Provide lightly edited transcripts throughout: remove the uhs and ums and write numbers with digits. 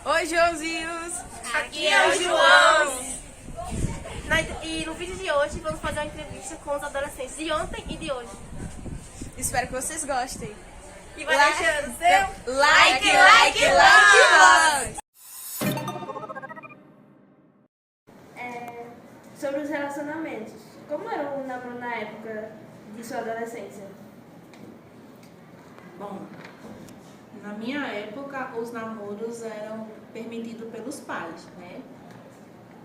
Oi, Joãozinhos! Aqui é o João! E no vídeo de hoje vamos fazer uma entrevista com os adolescentes de ontem e de hoje. Espero que vocês gostem. E vai deixando seu like! Sobre os relacionamentos. Como era o namoro na época de sua adolescência? Bom, na minha época os namoros eram permitidos pelos pais, né?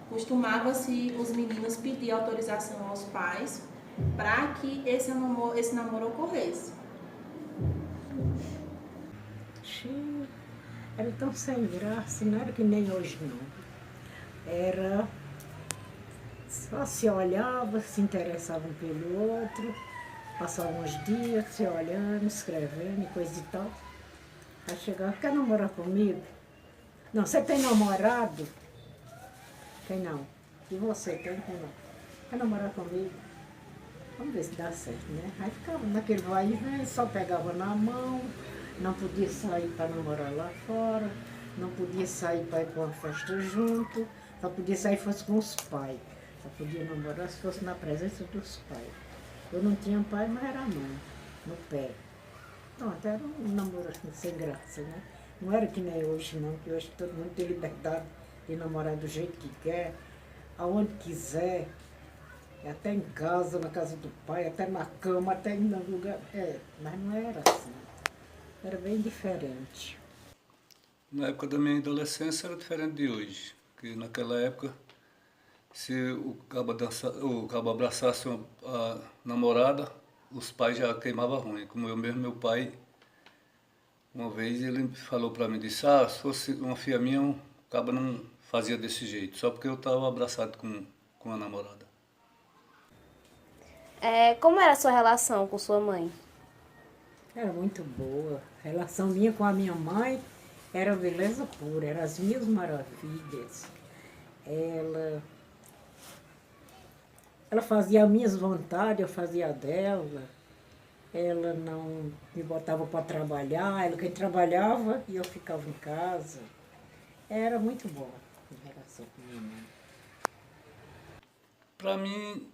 Costumava-se os meninos pedir autorização aos pais para que esse namoro ocorresse. Era tão sem graça, não era que nem hoje não. Era só se olhava, se interessava um pelo outro, passava uns dias se olhando, escrevendo e coisa e tal. Aí chegava, quer namorar comigo? Não, você tem namorado? Tem não. E você tem não? Quer namorar comigo? Vamos ver se dá certo, né? Aí ficava naquele vai e vem, só pegava na mão, não podia sair para namorar lá fora, não podia sair para ir para uma festa junto, só podia sair se fosse com os pais. Só podia namorar se fosse na presença dos pais. Eu não tinha pai, mas era mãe, no pé. Então, até era um namoro assim, sem graça, né? Não era que nem hoje, não, que hoje todo mundo tem liberdade de namorar do jeito que quer, aonde quiser, até em casa, na casa do pai, até na cama, até em algum lugar. Mas não era assim. Era bem diferente. Na época da minha adolescência era diferente de hoje, porque naquela época, se o cabo abraçasse a namorada, os pais já queimavam ruim. Como eu mesmo, meu pai, uma vez ele falou para mim, disse, se fosse uma filha minha, o cabo não fazia desse jeito, só porque eu estava abraçado com a namorada. Como era a sua relação com sua mãe? Era muito boa. A relação minha com a minha mãe era beleza pura, eram as minhas maravilhas. Ela fazia as minhas vontades, eu fazia a dela. Ela não me botava para trabalhar, ela quem trabalhava e eu ficava em casa. Era muito boa a relação com minha mãe. Para mim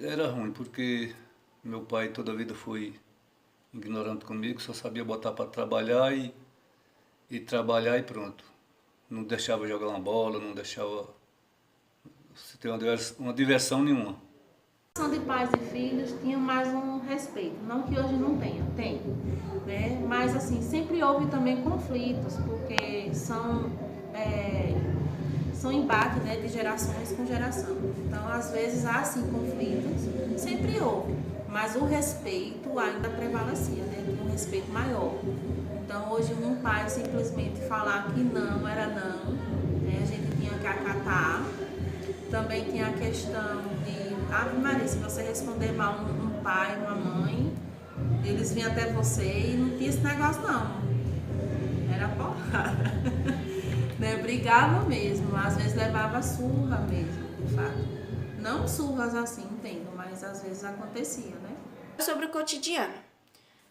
era ruim, porque meu pai toda a vida foi ignorante comigo, só sabia botar para trabalhar e trabalhar e pronto. Não deixava jogar uma bola, não deixava se ter uma diversão nenhuma. A relação de pais e filhos tinha mais um respeito, não que hoje não tenha, tem, né? Mas assim, sempre houve também conflitos, porque são embates, né, de gerações com geração. Então, às vezes há sim conflitos, sempre houve, mas o respeito ainda prevalecia, né? Tinha um respeito maior. Então, hoje um pai simplesmente falar que não era não, né? A gente tinha que acatar. Também tinha a questão de, Ave Maria, se você responder mal um pai, uma mãe, eles vinham até você e não tinha esse negócio não. Era porrada. Né? Brigava mesmo, às vezes levava surra mesmo, de fato. Não surras assim, entendo, mas às vezes acontecia, né? Sobre o cotidiano.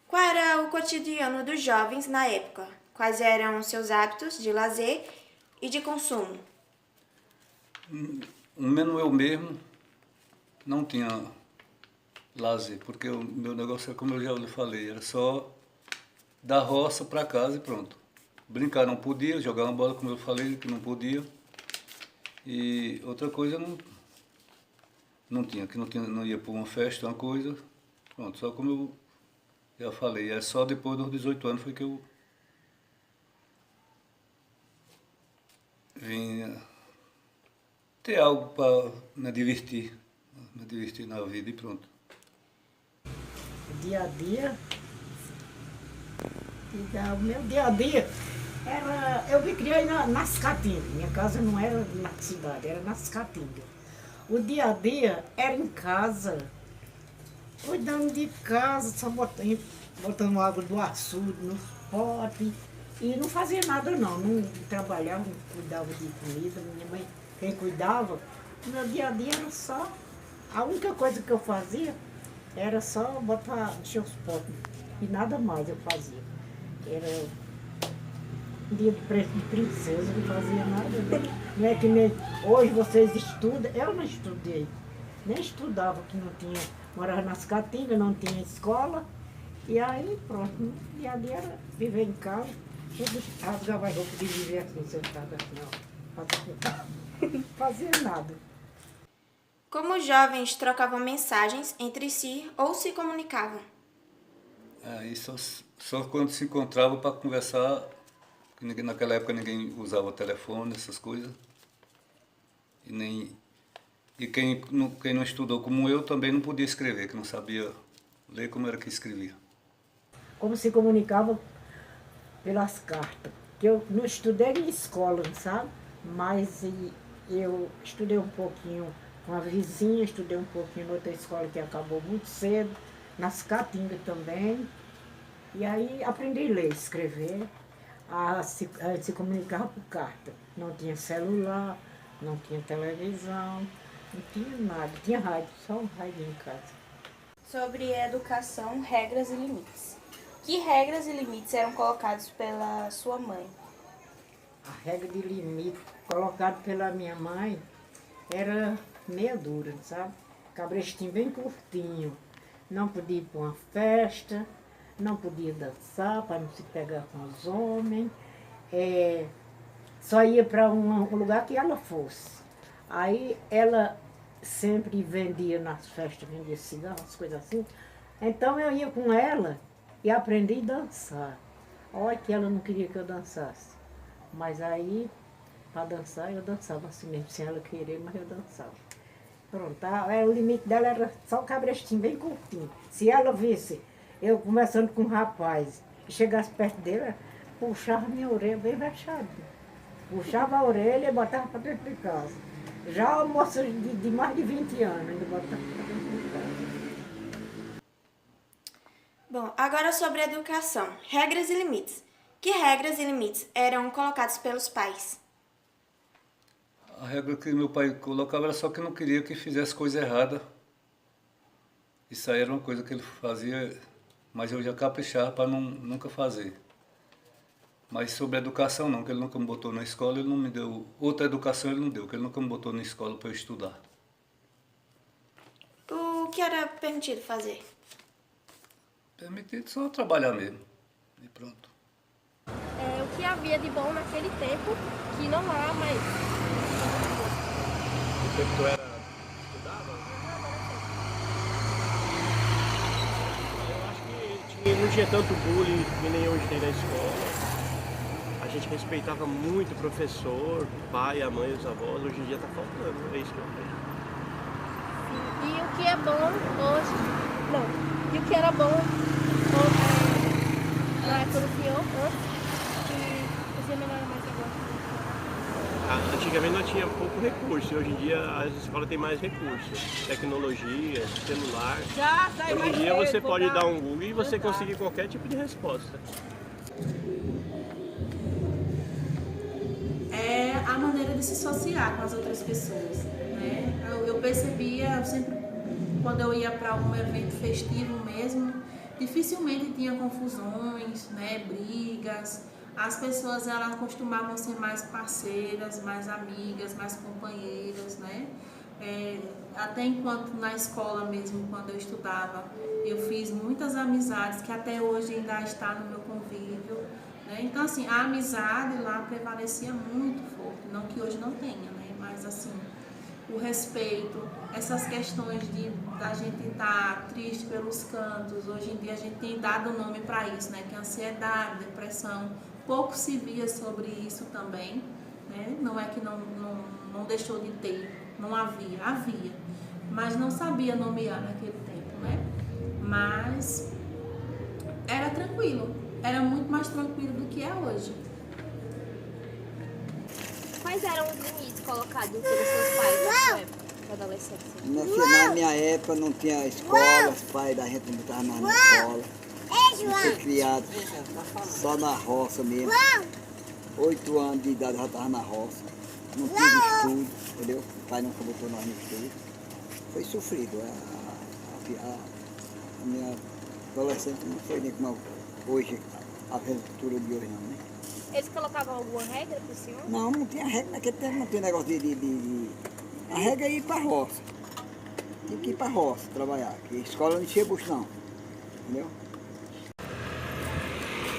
Qual era o cotidiano dos jovens na época? Quais eram os seus hábitos de lazer e de consumo? Menos eu mesmo não tinha lazer, porque o meu negócio, como eu já lhe falei, era só da roça para casa e pronto. Brincar não podia, jogar uma bola, como eu falei, que não podia. E outra coisa não tinha, não ia para uma festa, uma coisa. Pronto, só como eu já falei, é só depois dos 18 anos foi que eu vim ter algo para me divertir na vida e pronto. Dia a dia, o meu dia a dia era, eu me criei nas Caatingas, minha casa não era na cidade, era nas Caatingas. O dia a dia era em casa, cuidando de casa, só botando água do açude nos potes, e não fazia nada não trabalhava, não cuidava de comida, minha mãe, quem cuidava, o meu dia a dia era só, a única coisa que eu fazia era só botar, encher os potes, e nada mais eu fazia. Era dia de princesa, não fazia nada. Não é que nem hoje vocês estudam, eu não estudei. Nem estudava, que não tinha, morava nas Caatingas, não tinha escola. E aí pronto, dia a dia era viver em casa, tudo rasgava a roupa de viver assim, sentada assim, ó. Não fazia nada. Como os jovens trocavam mensagens entre si ou se comunicavam? Aí só quando se encontrava para conversar, que naquela época ninguém usava telefone, essas coisas. E quem não estudou como eu também não podia escrever, que não sabia ler como era que escrevia. Como se comunicava pelas cartas. Que eu não estudei em escola, sabe? Mas eu estudei um pouquinho com a vizinha, estudei um pouquinho em outra escola que acabou muito cedo, nas Caatingas também. E aí aprendi a ler, escrever, a se comunicar por carta. Não tinha celular, não tinha televisão, não tinha nada. Tinha rádio, só um rádio em casa. Sobre educação, regras e limites. Que regras e limites eram colocados pela sua mãe? A regra de limite colocada pela minha mãe era meia dura, sabe? Cabrestinho bem curtinho. Não podia ir para uma festa, não podia dançar para não se pegar com os homens. Só ia para um lugar que ela fosse. Aí ela sempre vendia nas festas, vendia cigarro, as coisas assim. Então eu ia com ela e aprendi a dançar. Olha que ela não queria que eu dançasse. Mas aí, para dançar, eu dançava assim mesmo, sem ela querer, mas eu dançava. Pronto, o limite dela era só o cabrestinho, bem curtinho. Se ela visse eu conversando com um rapaz e chegasse perto dele, puxava minha orelha bem vexadinha. Puxava a orelha e botava para dentro de casa. Já a moça de mais de 20 anos, ainda botava para dentro de casa. Bom, agora sobre educação. Regras e limites. Que regras e limites eram colocados pelos pais? A regra que meu pai colocava era só que não queria que fizesse coisa errada. Isso aí era uma coisa que ele fazia, mas eu já caprichava para nunca fazer. Mas sobre a educação não, que ele nunca me botou na escola, ele não me deu... Outra educação ele não deu, que ele nunca me botou na escola para eu estudar. O que era permitido fazer? Permitido só trabalhar mesmo. E pronto. O que havia de bom naquele tempo, que não há mais. O tempo que tu estudava? Eu acho que não tinha tanto bullying que nem hoje tem na escola. A gente respeitava muito o professor, o pai, a mãe, os avós. Hoje em dia tá faltando, é isso que eu vejo. E o que é bom hoje. Não. E o que era bom na época do senhor, que fazia melhor mais agora. Antigamente nós tinha pouco recurso, e hoje em dia as escolas têm mais recursos. Tecnologia, celular. Hoje em dia você pode dar um Google e você conseguir qualquer tipo de resposta. É a maneira de se associar com as outras pessoas, né? Eu percebia sempre, quando eu ia para algum evento festivo mesmo, dificilmente tinha confusões, né? Brigas. As pessoas elas costumavam ser mais parceiras, mais amigas, mais companheiras, né? Até enquanto na escola mesmo, quando eu estudava, eu fiz muitas amizades que até hoje ainda está no meu convívio. Então, assim, a amizade lá prevalecia muito forte, não que hoje não tenha, né? Mas, assim, o respeito, essas questões da gente estar triste pelos cantos, hoje em dia a gente tem dado nome para isso, né? Que é ansiedade, depressão, pouco se via sobre isso também, né? Não é que não deixou de ter, não havia, mas não sabia nomear naquele tempo, né? Mas era tranquilo. Era muito mais tranquilo do que é hoje. Quais eram os limites colocados pelos seus pais na sua época de adolescência? Minha filha, na minha época não tinha escola, os pais da gente não estavam mais na escola. Fui criado só na roça mesmo. 8 anos de idade eu já estava na roça. Não tive estudo, entendeu? O pai nunca botou nós no estudo. Foi sofrido. A minha adolescência não foi nem como hoje, a aventura de hoje não, né? Eles colocavam alguma regra pro senhor? Não, não tinha regra, naquele tempo não tinha negócio A regra é ir para a roça. Tinha que ir para a roça trabalhar, que escola não enchia bucho não, entendeu?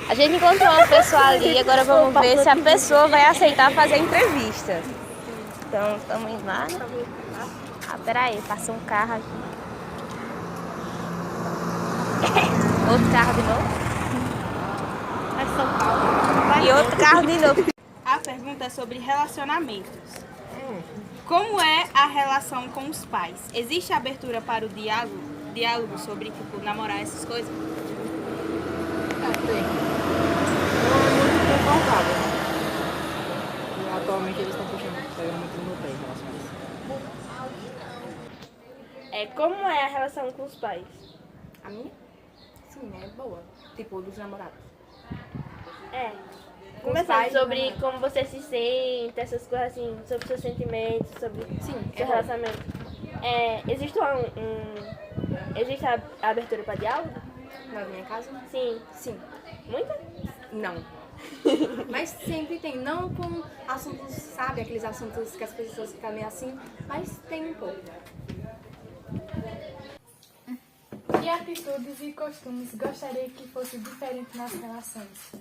A gente encontrou uma pessoa ali, agora vamos ver se a pessoa vai aceitar fazer a entrevista. Então, estamos indo lá, né? Ah, peraí, passou um carro aqui. Outro carro de novo. É São Paulo. E outro carro de novo. A pergunta é sobre relacionamentos. Como é a relação com os pais? Existe abertura para o diálogo sobre, tipo, namorar essas coisas? Tem. Não é muito confortável. E atualmente eles estão pegando muito no meu pé em relação a isso. Como é a relação com os pais? A minha? Sim, é boa. Tipo, dos namorados. Conversar sobre como você se sente, essas coisas assim, sobre seus sentimentos, sobre seu relacionamento. Existe existe a abertura para diálogo? Na minha casa? Sim. Sim. Muita? Não. Mas sempre tem. Não com assuntos, sabe? Aqueles assuntos que as pessoas ficam meio assim. Mas tem um pouco. Que atitudes e costumes gostaria que fosse diferente nas relações?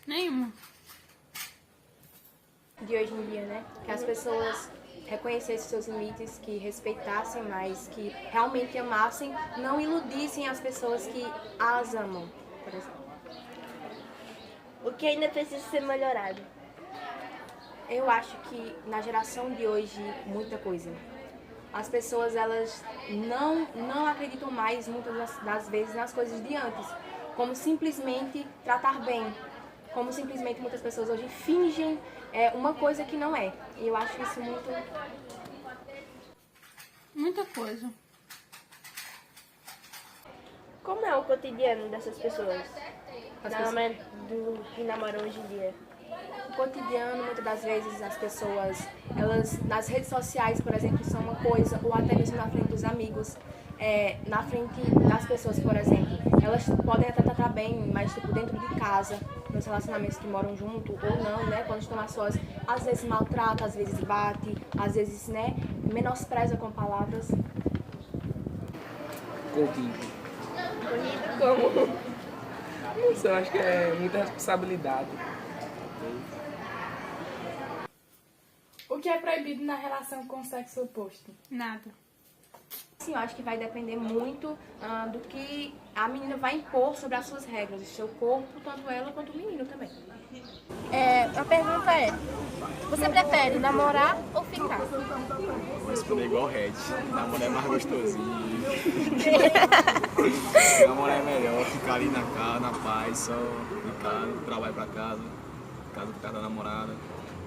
Nenhuma. De hoje em dia, né? Que as pessoas reconhecessem seus limites, que respeitassem mais, que realmente amassem, não iludissem as pessoas que as amam, por exemplo. O que ainda precisa ser melhorado? Eu acho que na geração de hoje, muita coisa. As pessoas, elas não acreditam mais, muitas das vezes, nas coisas de antes. Como simplesmente tratar bem. Como simplesmente muitas pessoas hoje fingem uma coisa que não é. E eu acho isso Muita coisa. Como é o cotidiano dessas pessoas? Que namoram hoje em dia? O cotidiano, muitas das vezes, as pessoas, elas nas redes sociais, por exemplo, são uma coisa, ou até mesmo na frente dos amigos, na frente das pessoas, por exemplo. Elas podem até tratar bem, mas tipo, dentro de casa, nos relacionamentos que moram junto ou não, né? Quando estão a sós, às vezes maltrata, às vezes bate, às vezes, né, menospreza com palavras. Corrido. Corrido como? Não sei, eu acho que é muita responsabilidade. O que é proibido na relação com o sexo oposto? Nada. Sim, eu acho que vai depender muito do que a menina vai impor sobre as suas regras, o seu corpo, tanto ela quanto o menino também. A pergunta é, você prefere namorar ou ficar? Responder igual o Red. Namorar é mais gostosinho. Namorar é melhor, ficar ali na casa, na paz, só em casa, trabalho pra casa da namorada,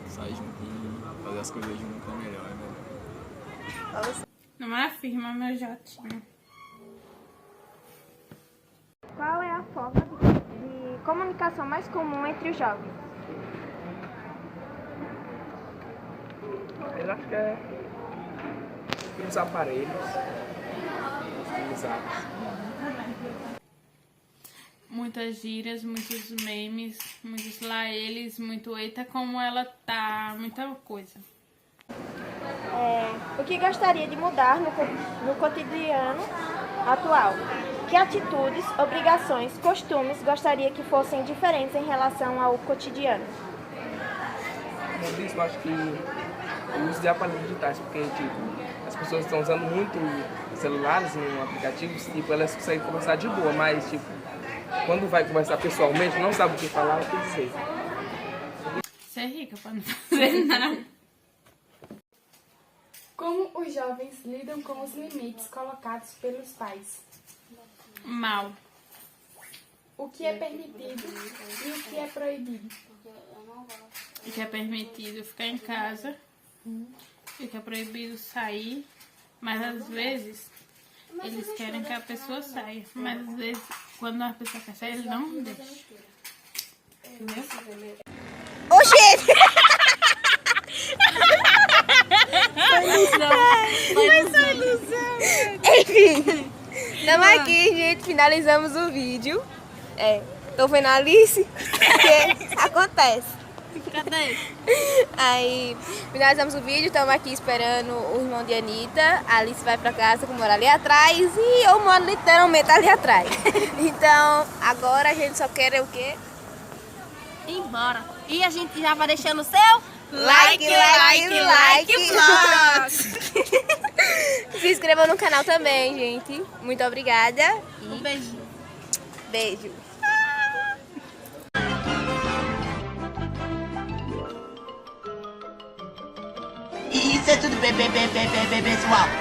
sair juntinho, fazer as coisas junto é melhor, né? Não é firma, meu jatinho. Qual é a forma de comunicação mais comum entre os jovens? Eu acho que é os aparelhos, os apps. Muitas gírias, muitos memes, muitos lá eles, muito eita como ela tá, muita coisa. O que gostaria de mudar no cotidiano atual? Que atitudes, obrigações, costumes gostaria que fossem diferentes em relação ao cotidiano? Como eu disse, eu acho que o uso de aparelhos digitais, porque tipo, as pessoas estão usando muito celulares em aplicativos, tipo, elas conseguem conversar de boa, mas tipo, quando vai conversar pessoalmente, não sabe o que falar, o que dizer. Você é rica pra não fazer nada. Como os jovens lidam com os limites colocados pelos pais? Mal. O que é permitido e o que é proibido? O que é permitido ficar em casa, o que é proibido sair, mas às vezes eles querem que a pessoa saia, mas às vezes quando a pessoa quer sair, ele não deixa. Entendeu? Oxente! Foi ilusão. Enfim, estamos aqui, gente, finalizamos o vídeo. Tô vendo a Alice, porque acontece. Cadê? Aí, finalizamos o vídeo, estamos aqui esperando o irmão de Anitta. A Alice vai pra casa, que mora ali atrás, e eu moro literalmente ali atrás. Então, agora a gente só quer o quê? Ir embora. E a gente já vai deixando o seu Like. Se inscreva no canal também, gente. Muito obrigada. Um beijinho. Beijo. E isso é tudo, pessoal.